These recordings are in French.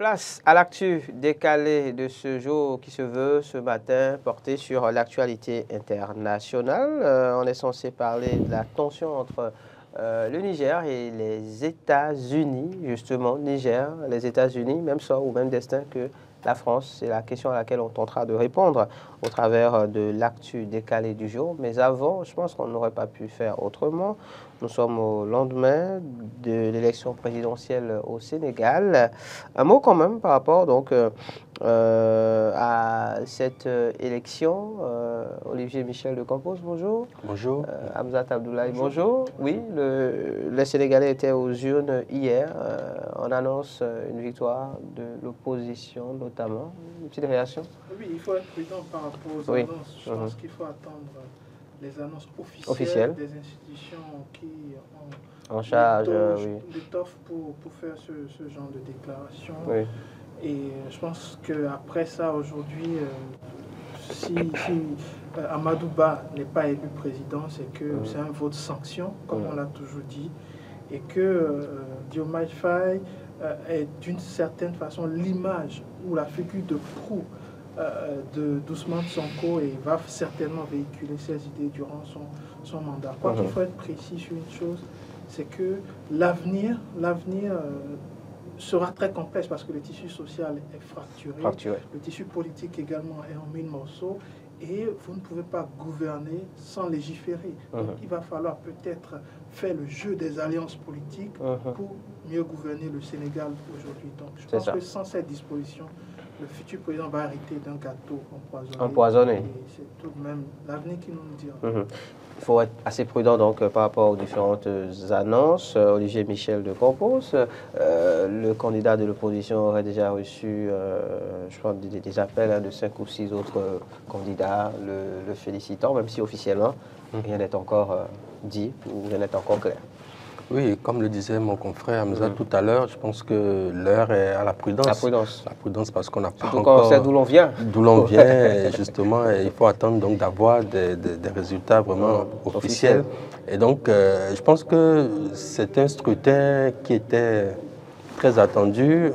Place à l'actu décalée de ce jour qui se veut ce matin porté sur l'actualité internationale. On est censé parler de la tension entre le Niger et les États-Unis, justement. Niger, les États-Unis, même sort ou même destin que la France. C'est la question à laquelle on tentera de répondre au travers de l'actu décalée du jour. Mais avant, je pense qu'on n'aurait pas pu faire autrement. Nous sommes au lendemain de l'élection présidentielle au Sénégal. Un mot quand même par rapport donc à cette élection. Olivier Michel de Campos, bonjour. Bonjour. Hamzat Abdoulaye, bonjour. Oui, les Sénégalais étaient aux urnes hier. On annonce une victoire de l'opposition notamment. Une petite réaction? Oui, il faut être prudent par rapport aux annonces. Je pense qu'il faut attendre les annonces officielles des institutions qui ont en charge l'étoffe pour faire ce genre de déclaration. Oui. Et je pense qu'après ça, aujourd'hui, si Amadou Ba n'est pas élu président, c'est que c'est un vote sanction, comme on l'a toujours dit, et que Diomaye Faye est d'une certaine façon l'image ou la figure de proue de Ousmane Sonko, et va certainement véhiculer ses idées durant son mandat. Quoi qu'il faut être précis sur une chose, c'est que l'avenir sera très complexe parce que le tissu social est fracturé. Le tissu politique également est en mille morceaux, et vous ne pouvez pas gouverner sans légiférer. Donc il va falloir peut-être faire le jeu des alliances politiques pour mieux gouverner le Sénégal aujourd'hui. Donc je pense que sans cette disposition, le futur président va hériter d'un gâteau empoisonné. Et c'est tout de même l'avenir qui nous le dira. Il faut être assez prudent donc par rapport aux différentes annonces. Olivier Michel de Campos, le candidat de l'opposition aurait déjà reçu, je crois, des appels de 5 ou 6 autres candidats le félicitant, même si officiellement rien n'est encore dit ou rien n'est encore clair. Oui, comme le disait mon confrère Hamza tout à l'heure, je pense que l'heure est à la prudence. La prudence. La prudence parce qu'on n'a pas surtout encore... quand on sait d'où l'on vient. D'où l'on vient, et justement, il faut attendre donc d'avoir des résultats vraiment officiels. Et donc, je pense que c'est un scrutin qui était très attendu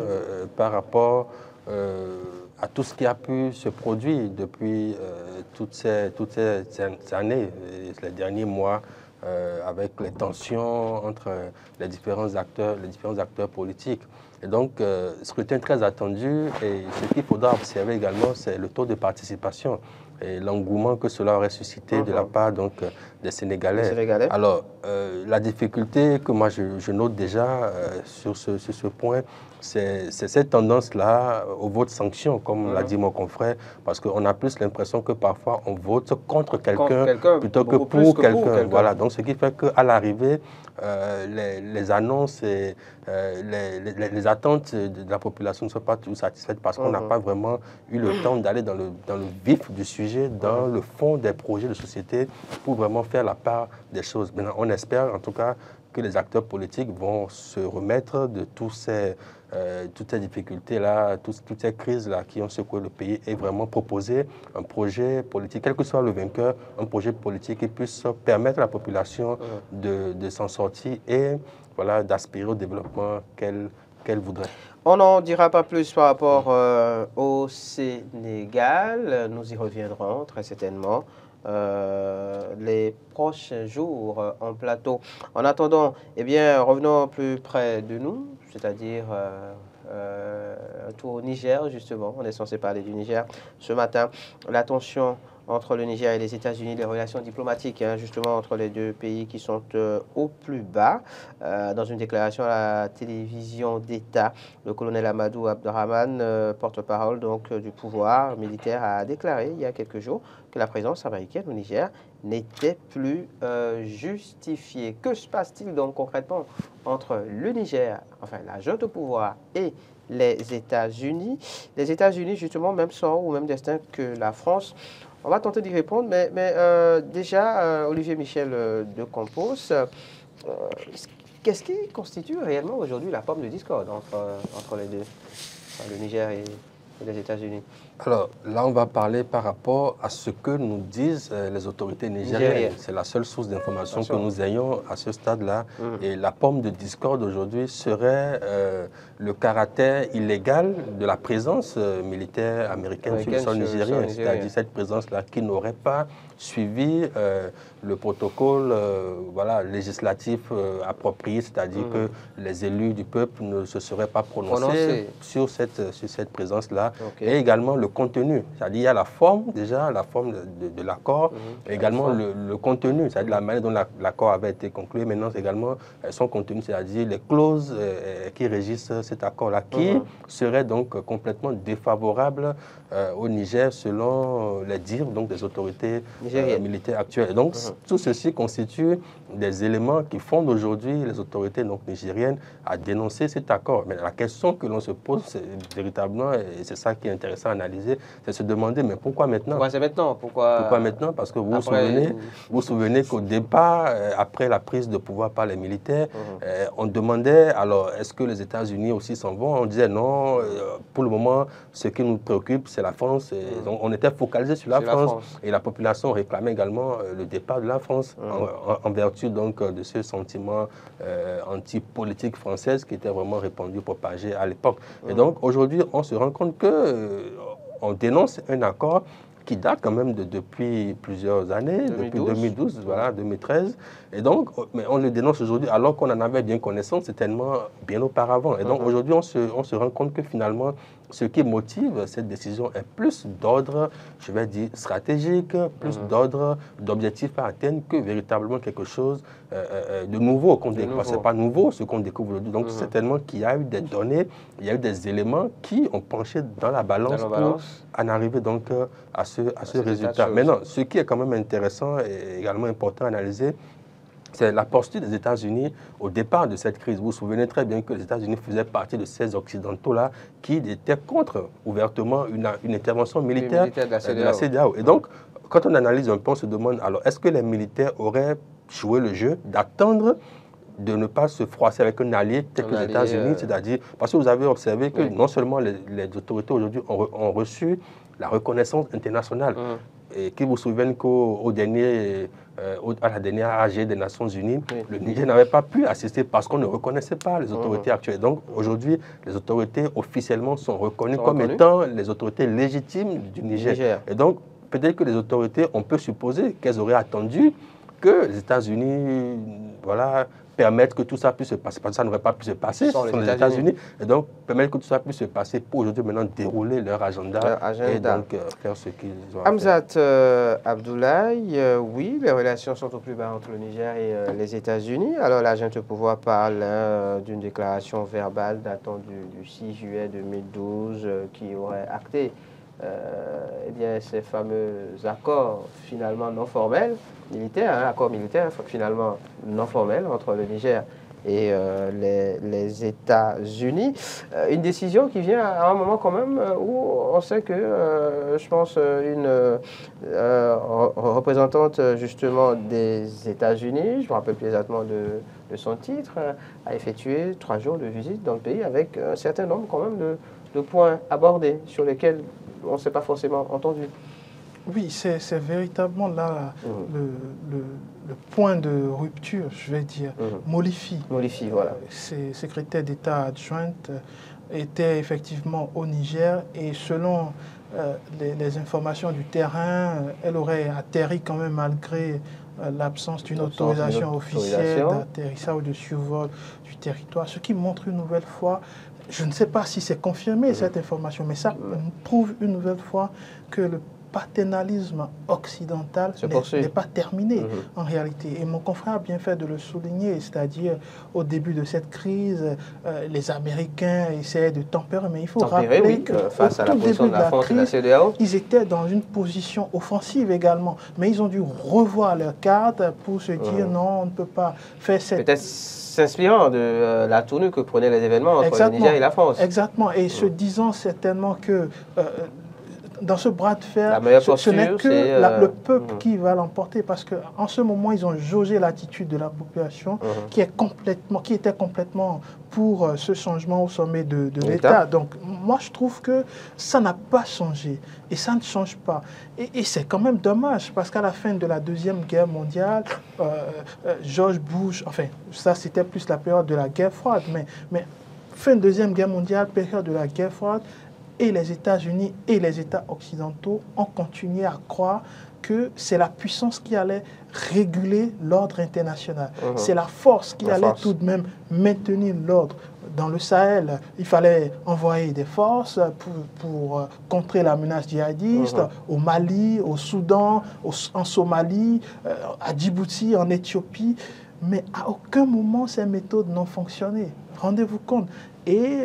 par rapport à tout ce qui a pu se produire depuis toutes ces années, les derniers mois, avec les tensions entre les différents acteurs politiques. Et donc, scrutin très attendu, et ce qu'il faudra observer également, c'est le taux de participation et l'engouement que cela aurait suscité de la part donc, des Sénégalais. Alors, la difficulté que moi je note déjà sur ce point, c'est cette tendance-là au vote sanction, comme l'a dit mon confrère, parce qu'on a plus l'impression que parfois on vote contre quelqu'un plutôt que pour quelqu'un. Voilà, donc ce qui fait qu'à l'arrivée, les annonces et les attentes de la population ne sont pas toutes satisfaites parce qu'on n'a pas vraiment eu le temps d'aller dans le vif du sujet, dans le fond des projets de société pour vraiment faire la part des choses. Maintenant, on espère en tout cas que les acteurs politiques vont se remettre de toutes ces difficultés-là, toutes ces crises-là qui ont secoué le pays, et vraiment proposer un projet politique, quel que soit le vainqueur, un projet politique qui puisse permettre à la population de s'en sortir et voilà, d'aspirer au développement qu'elle voudrait. On n'en dira pas plus par rapport au Sénégal. Nous y reviendrons très certainement les prochains jours en plateau. En attendant, eh bien, revenons plus près de nous, c'est-à-dire un tour au Niger, justement. On est censé parler du Niger ce matin. La tension entre le Niger et les États-Unis, les relations diplomatiques, justement, entre les deux pays qui sont au plus bas. Dans une déclaration à la télévision d'État, le colonel Amadou Abderrahmane, porte-parole donc du pouvoir militaire, a déclaré il y a quelques jours que la présence américaine au Niger n'était plus justifiée. Que se passe-t-il donc concrètement entre le Niger, enfin la junte au pouvoir, et les États-Unis? Les États-Unis, justement, même sort ou même destin que la France. On va tenter d'y répondre, mais déjà, Olivier Michel de Campos, qu'est-ce qui constitue réellement aujourd'hui la pomme de discorde entre les deux, enfin, le Niger et des États-Unis? Alors là, on va parler par rapport à ce que nous disent les autorités nigériennes. C'est la seule source d'information que nous ayons à ce stade-là. Et la pomme de discorde aujourd'hui serait le caractère illégal de la présence militaire américaine sur le sol nigérien. C'est-à-dire cette présence-là qui n'aurait pas suivi le protocole voilà, législatif approprié, c'est-à-dire que les élus du peuple ne se seraient pas prononcés sur cette présence-là. Et également le contenu, c'est-à-dire il y a la forme déjà, la forme de l'accord, et également le contenu, c'est-à-dire la manière dont l'accord avait été conclu, maintenant également son contenu, c'est-à-dire les clauses qui régissent cet accord-là, qui serait donc complètement défavorable au Niger selon les dires donc, des autorités militaires actuelles. Et donc tout ceci constitue des éléments qui fondent aujourd'hui les autorités donc, nigériennes à dénoncer cet accord. Mais la question que l'on se pose véritablement, et c'est ça qui est intéressant à analyser, c'est se demander mais pourquoi maintenant? Pourquoi c'est maintenant? Pourquoi maintenant? Parce que vous vous souvenez qu'au départ, après la prise de pouvoir par les militaires, on demandait alors est-ce que les États-Unis aussi s'en vont? On disait non, pour le moment, ce qui nous préoccupe, c'est la France. Et donc, on était focalisé sur la France. Et la population réclamait également le départ de la France en vertu donc, de ce sentiment anti-politique française qui était vraiment répandu, propagé à l'époque. Et donc, aujourd'hui, on se rend compte que on dénonce un accord qui date quand même depuis plusieurs années, 2012. Depuis 2012, voilà, 2013. Et donc, mais on le dénonce aujourd'hui alors qu'on en avait bien connaissance certainement bien auparavant. Et donc aujourd'hui, on se rend compte que finalement, ce qui motive cette décision est plus d'ordre, je vais dire, stratégique, plus d'ordre, d'objectif à atteindre que véritablement quelque chose de nouveau qu'on découvre. Ce n'est pas nouveau ce qu'on découvre aujourd'hui. Donc certainement qu'il y a eu des données, il y a eu des éléments qui ont penché dans la balance pour en arriver donc à ce résultat. Maintenant, ce qui est quand même intéressant et également important à analyser, c'est la posture des États-Unis au départ de cette crise. Vous vous souvenez très bien que les États-Unis faisaient partie de ces Occidentaux-là qui étaient contre ouvertement une intervention militaire de la CEDEAO. Et donc, quand on analyse un peu, on se demande, alors, est-ce que les militaires auraient joué le jeu d'attendre de ne pas se froisser avec un allié tel que les États-Unis, c'est-à-dire, parce que vous avez observé que non seulement les autorités aujourd'hui ont reçu la reconnaissance internationale, et qui vous souviennent à la dernière AG des Nations Unies, le Niger n'avait pas pu assister parce qu'on ne reconnaissait pas les autorités actuelles. Donc aujourd'hui, les autorités officiellement sont reconnues comme étant les autorités légitimes du Niger. Et donc, peut-être que les autorités, on peut supposer qu'elles auraient attendu que les États-Unis, voilà, permettre que tout ça puisse se passer, parce que ça n'aurait pas pu se passer sans les États-Unis, et donc permettre que tout ça puisse se passer pour aujourd'hui maintenant dérouler leur agenda. Et donc faire ce qu'ils ont à faire. Hamzat Abdoulaye, oui, les relations sont au plus bas entre le Niger et les États-Unis. Alors l'agent de pouvoir parle d'une déclaration verbale datant du 6 juillet 2012 qui aurait acté eh bien, ces fameux accords finalement non formels, militaires, accords militaires finalement non formels entre le Niger et les États-Unis. Une décision qui vient à un moment quand même où on sait que, je pense, une représentante justement des États-Unis, je me rappelle plus exactement de son titre, a effectué 3 jours de visite dans le pays avec un certain nombre quand même de points abordés sur lesquels on ne s'est pas forcément entendu. Oui, c'est véritablement là le point de rupture, je vais dire. Molifi, voilà. Secrétaire d'État adjointe, était effectivement au Niger et selon les informations du terrain, elle aurait atterri quand même malgré l'absence d'une autorisation officielle d'atterrissage ou de survol du territoire, ce qui montre une nouvelle fois, je ne sais pas si c'est confirmé cette information, mais ça prouve une nouvelle fois que le paternalisme occidental n'est pas terminé en réalité. Et mon confrère a bien fait de le souligner, c'est-à-dire au début de cette crise, les Américains essayaient de tempérer, mais il faut rappeler que face à la position de la France et de la CEDEAO, ils étaient dans une position offensive également, mais ils ont dû revoir leurs cartes pour se dire non, on ne peut pas faire cette... Peut-être s'inspirant de la tournure que prenaient les événements entre le Niger et la France. Exactement, et se disant certainement que dans ce bras de fer, ce n'est que le peuple qui va l'emporter, parce qu'en ce moment, ils ont jaugé l'attitude de la population qui était complètement pour ce changement au sommet de l'État. Donc, moi, je trouve que ça n'a pas changé et ça ne change pas. Et c'est quand même dommage parce qu'à la fin de la Deuxième Guerre mondiale, George Bush, enfin, ça c'était plus la période de la guerre froide, mais fin de Deuxième Guerre mondiale, période de la guerre froide, et les États-Unis et les États occidentaux ont continué à croire que c'est la puissance qui allait réguler l'ordre international. C'est la force qui allait tout de même maintenir l'ordre. Dans le Sahel, il fallait envoyer des forces pour contrer la menace djihadiste, au Mali, au Soudan, en Somalie, à Djibouti, en Éthiopie. Mais à aucun moment, ces méthodes n'ont fonctionné. Rendez-vous compte. Et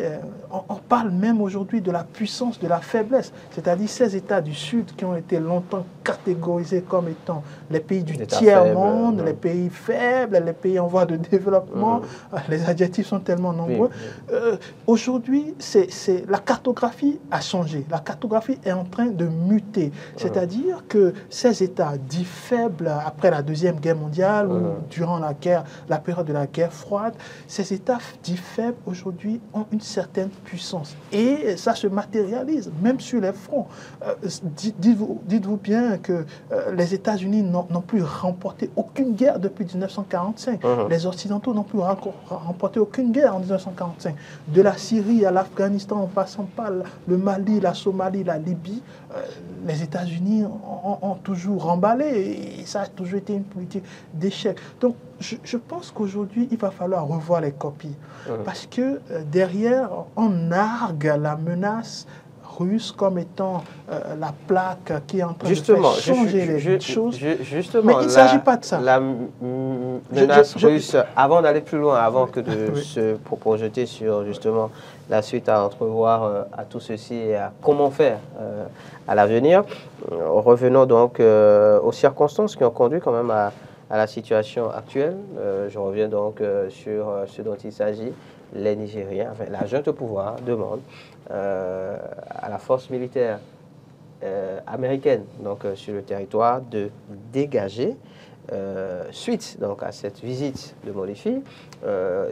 on parle même aujourd'hui de la puissance de la faiblesse, c'est-à-dire ces États du Sud qui ont été longtemps catégorisés comme étant les pays du tiers-monde, les pays faibles, les pays en voie de développement. Les adjectifs sont tellement nombreux. Aujourd'hui, la cartographie a changé. La cartographie est en train de muter. C'est-à-dire que ces États dits faibles après la Deuxième Guerre mondiale ou durant la période de la guerre froide, ces États dits faibles aujourd'hui ont une certaine puissance. Et ça se matérialise, même sur les fronts. Dites-vous bien que les États-Unis n'ont plus remporté aucune guerre depuis 1945. Les Occidentaux n'ont plus remporté aucune guerre en 1945. De la Syrie à l'Afghanistan, en passant par le Mali, la Somalie, la Libye, les États-Unis ont toujours remballé et ça a toujours été une politique d'échec. Donc, je pense qu'aujourd'hui, il va falloir revoir les copies. Parce que derrière, on nargue la menace russe comme étant la plaque qui est en train de faire changer les choses. Justement, mais il ne s'agit pas de ça. La menace russe, avant d'aller plus loin, avant que de se projeter sur justement la suite à entrevoir à tout ceci et à comment faire à l'avenir, revenons donc aux circonstances qui ont conduit quand même à la situation actuelle. Je reviens donc sur ce dont il s'agit. Les Nigériens, enfin, la junte au pouvoir demande à la force militaire américaine donc, sur le territoire de dégager, suite donc, à cette visite de Modifi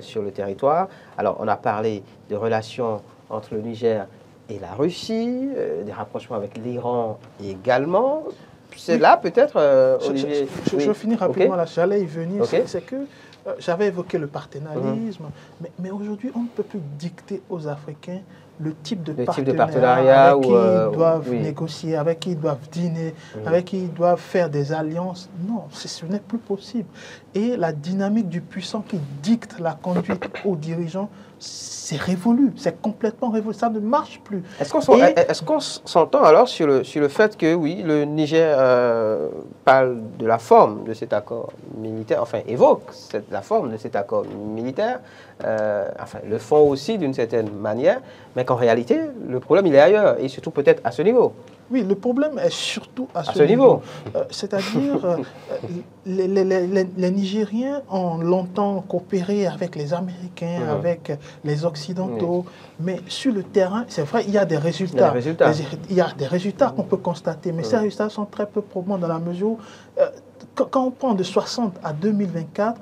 sur le territoire. Alors, on a parlé des relations entre le Niger et la Russie, des rapprochements avec l'Iran également. C'est là peut-être, Olivier. Je finis rapidement là, j'allais y venir. C'est que j'avais évoqué le partenariatisme, mais aujourd'hui, on ne peut plus dicter aux Africains le type de partenariat avec qui ils doivent négocier, avec qui ils doivent dîner, avec qui ils doivent faire des alliances. Non, ce n'est plus possible. Et la dynamique du puissant qui dicte la conduite aux dirigeants, c'est révolu, c'est complètement révolu, ça ne marche plus. Est-ce qu'on s'entend alors sur le fait que, oui, le Niger parle de la forme de cet accord militaire, enfin évoque la forme de cet accord militaire, enfin le fond aussi d'une certaine manière, mais qu'en réalité, le problème il est ailleurs, et surtout peut-être à ce niveau. Oui, le problème est surtout à ce niveau. C'est-à-dire, les Nigériens ont longtemps coopéré avec les Américains, avec les Occidentaux, mais sur le terrain, c'est vrai, il y a des résultats. Il y a des résultats qu'on peut constater, mais ces résultats sont très peu probants dans la mesure où, quand on prend de 60 à 2024,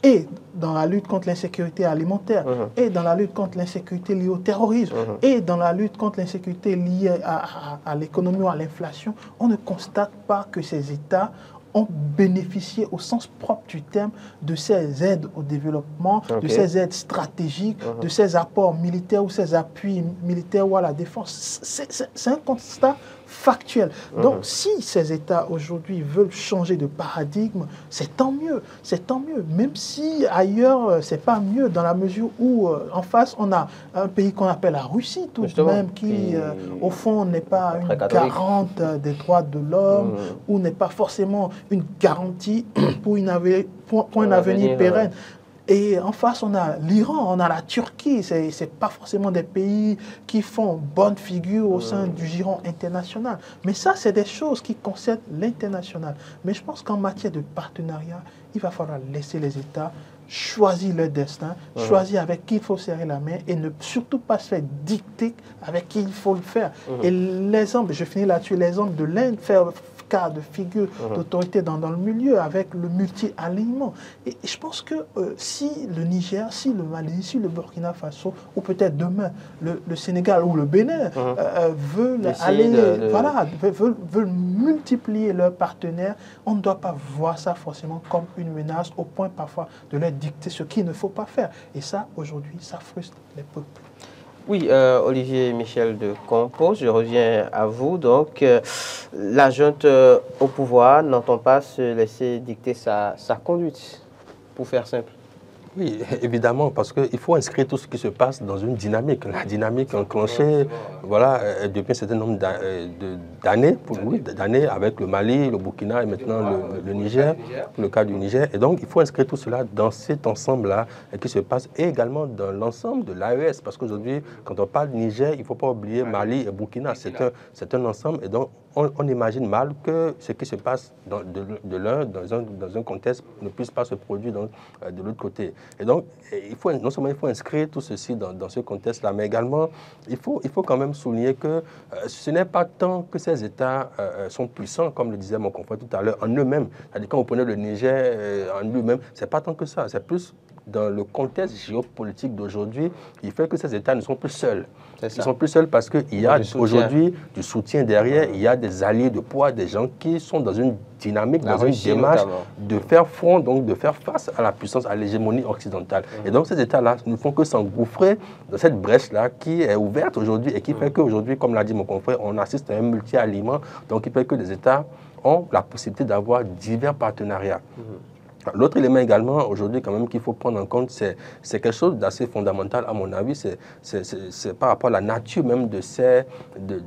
et dans la lutte contre l'insécurité alimentaire, et dans la lutte contre l'insécurité liée au terrorisme, et dans la lutte contre l'insécurité liée à l'économie ou à l'inflation, on ne constate pas que ces États ont bénéficié au sens propre du terme de ces aides au développement, de ces aides stratégiques, de ces apports militaires ou ces appuis militaires ou à la défense. C'est un constat factuel. Donc, si ces États aujourd'hui veulent changer de paradigme, c'est tant mieux. C'est tant mieux. Même si ailleurs, c'est pas mieux dans la mesure où en face, on a un pays qu'on appelle la Russie tout de même, qui au fond n'est pas une garante des droits de l'homme ou n'est pas forcément une garantie pour un avenir pérenne. Et en face, on a l'Iran, on a la Turquie. Ce n'est pas forcément des pays qui font bonne figure au sein du giron international. Mais ça, c'est des choses qui concernent l'international. Mais je pense qu'en matière de partenariat, il va falloir laisser les États choisir leur destin, choisir avec qui il faut serrer la main et ne surtout pas se faire dicter avec qui il faut le faire. Et l'exemple, je finis là-dessus, l'exemple de l'Inde cas de figure d'autorité dans le milieu avec le multi-alignement. Et je pense que si le Niger, si le Mali, si le Burkina Faso, ou peut-être demain le Sénégal ou le Bénin veulent veulent multiplier leurs partenaires, on ne doit pas voir ça forcément comme une menace au point parfois de leur dicter ce qu'il ne faut pas faire. Et ça, aujourd'hui, ça frustre les peuples. Oui, Olivier Michel de Campos, je reviens à vous. Donc, la junte au pouvoir n'entend pas se laisser dicter sa conduite, pour faire simple. Oui, évidemment, parce qu'il faut inscrire tout ce qui se passe dans une dynamique. La dynamique enclenchée depuis un certain nombre d'années avec le Mali, le Burkina et maintenant le Niger, le cas du Niger. Et donc, il faut inscrire tout cela dans cet ensemble-là qui se passe et également dans l'ensemble de l'AES. Parce qu'aujourd'hui, quand on parle du Niger, il ne faut pas oublier Mali et Burkina. C'est un ensemble. Et donc, on imagine mal que ce qui se passe de l'un dans un contexte ne puisse pas se produire de l'autre côté. Et donc, non seulement il faut inscrire tout ceci dans ce contexte-là, mais également, il faut quand même souligner que ce n'est pas tant que ces États sont puissants, comme le disait mon confrère tout à l'heure, en eux-mêmes. C'est-à-dire, quand vous prenez le Niger en lui-même, ce n'est pas tant que ça, c'est plus dans le contexte géopolitique d'aujourd'hui, il fait que ces États ne sont plus seuls. Ils ne sont plus seuls parce qu'il y a aujourd'hui du soutien derrière, il y a des alliés de poids, des gens qui sont dans une dynamique, dans une démarche de faire front, donc de faire face à la puissance, à l'hégémonie occidentale. Et donc ces États-là ne font que s'engouffrer dans cette brèche-là qui est ouverte aujourd'hui et qui fait qu'aujourd'hui, comme l'a dit mon confrère, on assiste à un multi-aliment, donc qui fait que les États ont la possibilité d'avoir divers partenariats. L'autre élément également, aujourd'hui, quand même, qu'il faut prendre en compte, c'est quelque chose d'assez fondamental, à mon avis, c'est par rapport à la nature même de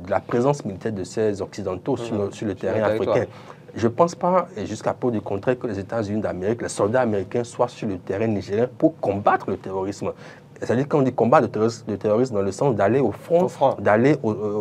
la présence militaire de ces Occidentaux sur le terrain africain. Je ne pense pas, et jusqu'à peu du contraire, que les États-Unis d'Amérique, les soldats américains soient sur le terrain nigérien pour combattre le terrorisme. C'est-à-dire qu'on dit combat de terrorisme dans le sens d'aller au front, d'aller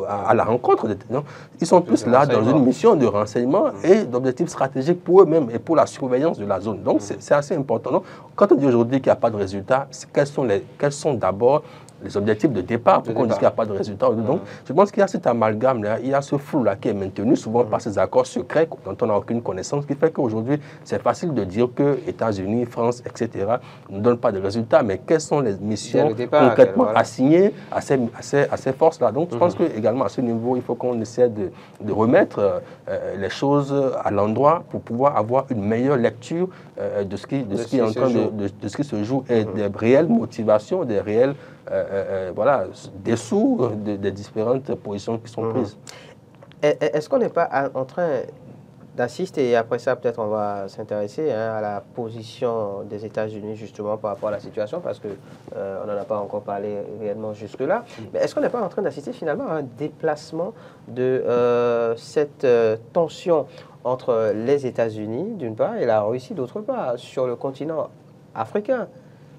à la rencontre. Non, ils sont plus là dans une mission de renseignement et d'objectifs stratégiques pour eux-mêmes et pour la surveillance de la zone. Donc c'est assez important. Donc, quand on dit aujourd'hui qu'il n'y a pas de résultat, quels sont d'abord les objectifs de départ pour qu'on dise qu'il n'y a pas de résultat. Donc, je pense qu'il y a cet amalgame-là, il y a ce flou-là qui est maintenu souvent par ces accords secrets dont on n'a aucune connaissance, qui fait qu'aujourd'hui, c'est facile de dire que États-Unis, France, etc. ne donnent pas de résultats, mais quelles sont les missions concrètement assignées à ces forces-là. Donc, je pense qu'également à ce niveau, il faut qu'on essaie de remettre les choses à l'endroit pour pouvoir avoir une meilleure lecture de ce qui se joue et des réelles motivations, des réels dessous des différentes positions qui sont prises. Est-ce qu'on n'est pas en train d'assister, et après ça peut-être on va s'intéresser à la position des États-Unis justement par rapport à la situation, parce qu'on n'en a pas encore parlé réellement jusque-là, mais est-ce qu'on n'est pas en train d'assister finalement à un déplacement de cette tension entre les États-Unis d'une part et la Russie d'autre part sur le continent africain?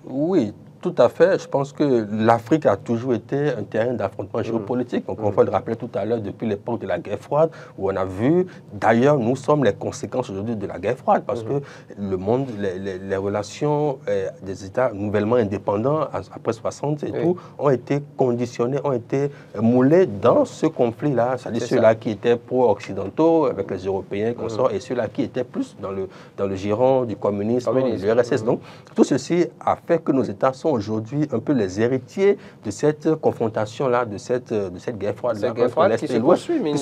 Oui, tout à fait. Je pense que l'Afrique a toujours été un terrain d'affrontement géopolitique. Donc, on va le rappeler tout à l'heure, depuis l'époque de la guerre froide, où on a vu, d'ailleurs, nous sommes les conséquences aujourd'hui de la guerre froide, parce que le monde, les relations des États nouvellement indépendants, après 60 et tout, ont été conditionnées, ont été moulées dans ce conflit-là. C'est-à-dire ceux-là qui étaient pro-occidentaux, avec les Européens, consorts, et ceux-là qui étaient plus dans le giron du communisme, du RSS. Donc, tout ceci a fait que nos États sont aujourd'hui un peu les héritiers de cette confrontation-là, de cette guerre froide. Cette guerre froide qui se poursuit, mine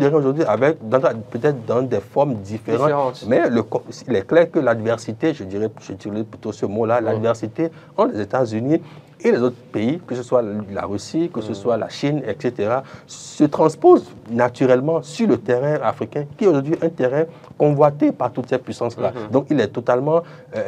de rien, aujourd'hui, peut-être dans des formes différentes. Mais il est clair que l'adversité, je dirais plutôt ce mot-là, l'adversité entre les États-Unis et les autres pays, que ce soit la Russie, que ce soit la Chine, etc., se transpose naturellement sur le terrain africain, qui est aujourd'hui un terrain convoité par toutes ces puissances-là. Donc il est totalement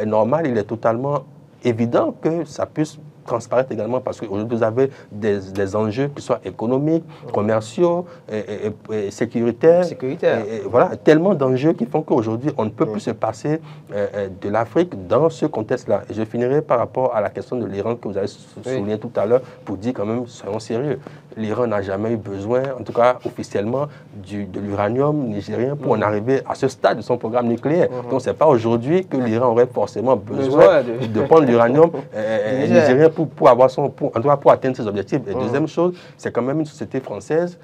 normal, il est totalement évident que ça puisse transparaître également, parce qu'aujourd'hui vous avez des enjeux qui soient économiques, commerciaux, et sécuritaires. Et voilà, tellement d'enjeux qui font qu'aujourd'hui on ne peut plus se passer de l'Afrique dans ce contexte-là. Et je finirai par rapport à la question de l'Iran que vous avez souligné tout à l'heure, pour dire quand même, soyons sérieux. L'Iran n'a jamais eu besoin, en tout cas officiellement, de l'uranium nigérien pour en arriver à ce stade de son programme nucléaire. Donc ce n'est pas aujourd'hui que l'Iran aurait forcément besoin de prendre l'uranium nigérien pour atteindre ses objectifs. Et deuxième chose, c'est quand même une société française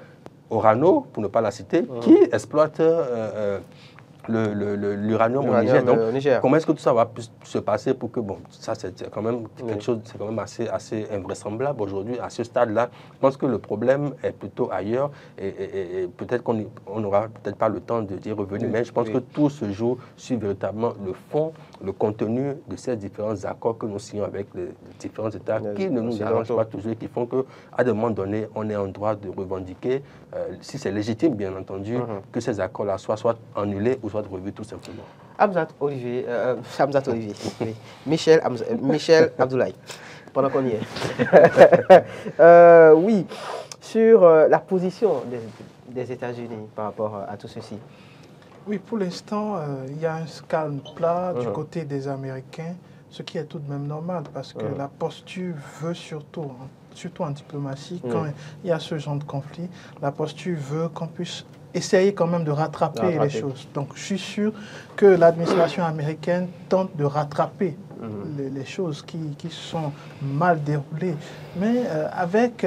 Orano, pour ne pas la citer, qui exploite l'uranium au Niger. Donc, comment est-ce que tout ça va se passer pour que, bon, ça c'est quand même quelque chose, c'est quand même assez invraisemblable aujourd'hui à ce stade-là. Je pense que le problème est plutôt ailleurs et peut-être qu'on n'aura peut-être pas le temps d'y revenir, mais je pense que tout se joue sur véritablement le fond, le contenu de ces différents accords que nous signons avec les différents États qui ne nous arrangent pas toujours et qui font qu'à des moments donnés, on est en droit de revendiquer, si c'est légitime bien entendu, que ces accords-là soient annulés ou soient revus tout simplement. Hamzat Olivier, oui. Michel Abdoulaye, pendant qu'on y est. Oui, sur la position des États-Unis par rapport à tout ceci. Oui, pour l'instant, il y a un calme plat du côté des Américains, ce qui est tout de même normal parce que la posture veut surtout en diplomatie, quand il y a ce genre de conflit, la posture veut qu'on puisse essayer quand même de rattraper les choses. Donc, je suis sûr que l'administration américaine tente de rattraper les choses qui sont mal déroulées. Mais avec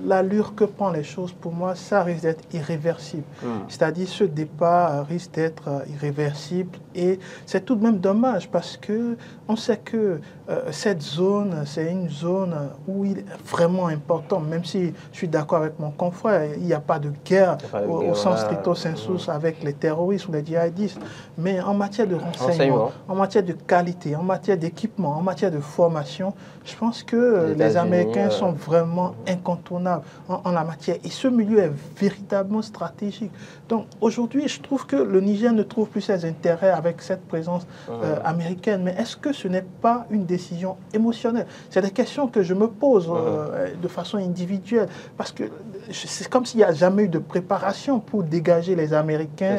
l'allure que prennent les choses, pour moi, ça risque d'être irréversible. C'est-à-dire, ce départ risque d'être irréversible et c'est tout de même dommage parce que on sait que cette zone, c'est une zone où il est vraiment important, même si je suis d'accord avec mon confrère, il n'y a pas de guerre au sens stricto sensu avec les terroristes ou les djihadistes, mais en matière de renseignement, en matière de qualité, en matière d'équipement, en matière de formation, je pense que les Américains sont vraiment incontournables en la matière. Et ce milieu est véritablement stratégique. Donc aujourd'hui, je trouve que le Niger ne trouve plus ses intérêts avec cette présence américaine. Mais est-ce que ce n'est pas une décision émotionnelle? C'est des questions que je me pose de façon individuelle. Parce que c'est comme s'il n'y a jamais eu de préparation pour dégager les Américains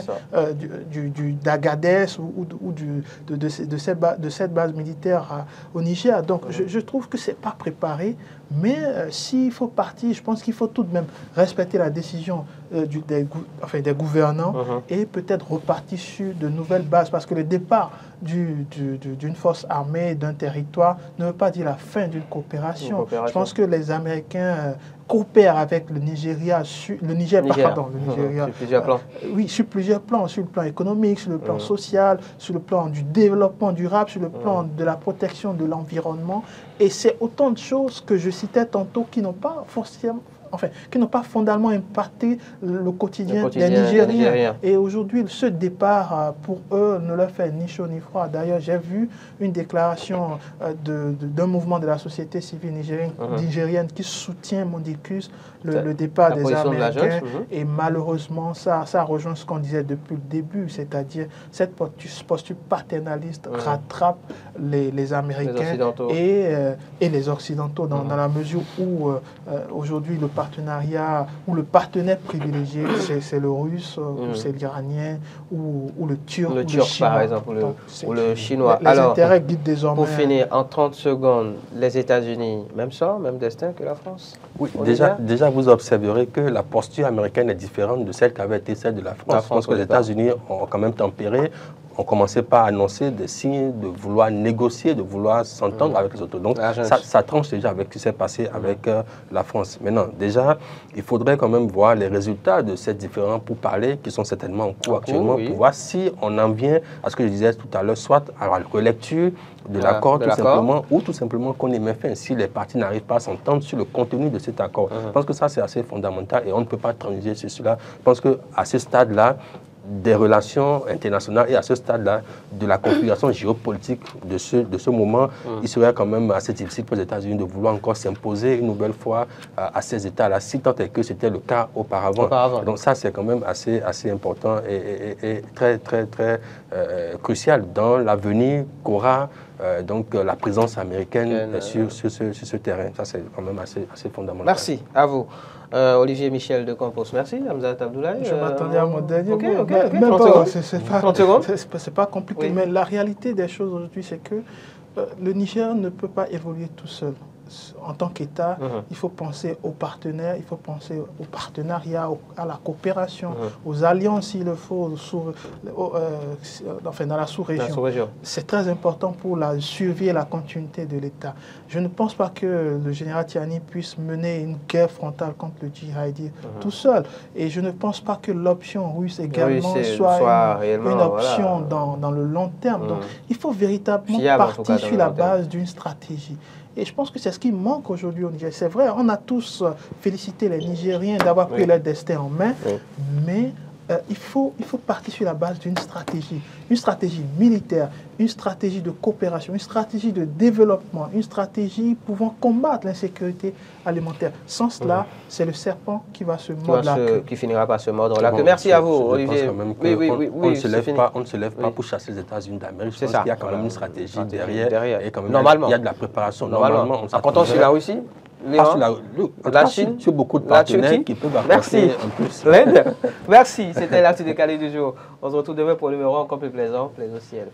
d'Agadez ou de cette base militaire au Niger. Donc je trouve que ce n'est pas préparé. Mais s'il faut partir, je pense qu'il faut tout de même respecter la décision des gouvernants et peut-être repartir sur de nouvelles bases. Parce que le départ d'une force armée, d'un territoire, ne veut pas dire la fin d'une coopération. Je pense que les Américains coopèrent avec le Nigeria, sur plusieurs plans. Oui, sur plusieurs plans, sur le plan économique, sur le plan social, sur le plan du développement durable, sur le plan de la protection de l'environnement. Et c'est autant de choses que je citais tantôt qui n'ont pas forcément, qui n'ont pas fondamentalement impacté le quotidien des Nigériens. Et aujourd'hui, ce départ, pour eux, ne leur fait ni chaud ni froid. D'ailleurs, j'ai vu une déclaration d'un mouvement de la société civile nigérienne qui soutient mondicus le départ des Américains. Et malheureusement, ça rejoint ce qu'on disait depuis le début, c'est-à-dire cette posture paternaliste rattrape les Américains et les Occidentaux dans la mesure où aujourd'hui le partenariat ou le partenaire privilégié, c'est le Russe, ou c'est l'Iranien, ou le Turc, le Chinois, par exemple, ou le Chinois. Les intérêts guident désormais. Pour finir, en 30 secondes, les États-Unis, même sort, même destin que la France? Oui, déjà vous observerez que la posture américaine est différente de celle qu'avait été celle de la France. Je pense que les États-Unis ont quand même tempéré, ont commencé par annoncer des signes de vouloir négocier, de vouloir s'entendre avec les autres. Donc ça tranche déjà avec ce qui s'est passé avec la France. Maintenant, déjà, il faudrait quand même voir les résultats de ces différents pourparlers qui sont certainement en cours actuellement pour voir si on en vient à ce que je disais tout à l'heure, soit à la relecture de l'accord tout simplement, ou tout simplement qu'on y met fin si les parties n'arrivent pas à s'entendre sur le contenu de cet accord. Je pense que ça, c'est assez fondamental et on ne peut pas transiger sur cela. Je pense qu'à ce stade-là, des relations internationales et à ce stade-là de la configuration géopolitique de ce moment, il serait quand même assez difficile pour les États-Unis de vouloir encore s'imposer une nouvelle fois à ces États-là, si tant est que c'était le cas auparavant. Donc ça, c'est quand même assez important et très, très, très crucial dans l'avenir qu'aura donc la présence américaine sur ce terrain. Ça, c'est quand même assez fondamental. Merci à vous. Olivier Michel de Campos, merci. Hamzat Abdoulaye. Je m'attendais à mon dernier mot. 30 secondes. C'est pas compliqué, mais la réalité des choses aujourd'hui, c'est que le Niger ne peut pas évoluer tout seul. en tant qu'État, il faut penser aux partenaires, il faut penser au partenariat, à la coopération, aux alliances s'il le faut, enfin, dans la sous-région. C'est très important pour la survie et la continuité de l'État. Je ne pense pas que le général Tiani puisse mener une guerre frontale contre le djihadisme tout seul. Et je ne pense pas que l'option russe également soit une option dans le long terme. Donc, il faut véritablement partir sur la base d'une stratégie. Et je pense que c'est ce qui manque aujourd'hui au Niger. C'est vrai, on a tous félicité les Nigériens d'avoir pris leur destin en main, mais il faut partir sur la base d'une stratégie militaire, une stratégie de coopération, une stratégie de développement, une stratégie pouvant combattre l'insécurité alimentaire. Sans cela, c'est le serpent qui va se mordre la queue. Qui finira par se mordre la queue. Merci à vous, Olivier. On ne se lève pas pour chasser les États-Unis d'Amérique. Je pense qu'il y a quand même une stratégie derrière. Et quand même, il y a de la préparation. Normalement, en comptant sur la Russie, la Chine, sur beaucoup de partenaires qui peuvent apporter un plus. Merci, c'était l'actu décalé du jour. On se retrouve demain pour le numéro encore plus plaisant, Plaisir au ciel.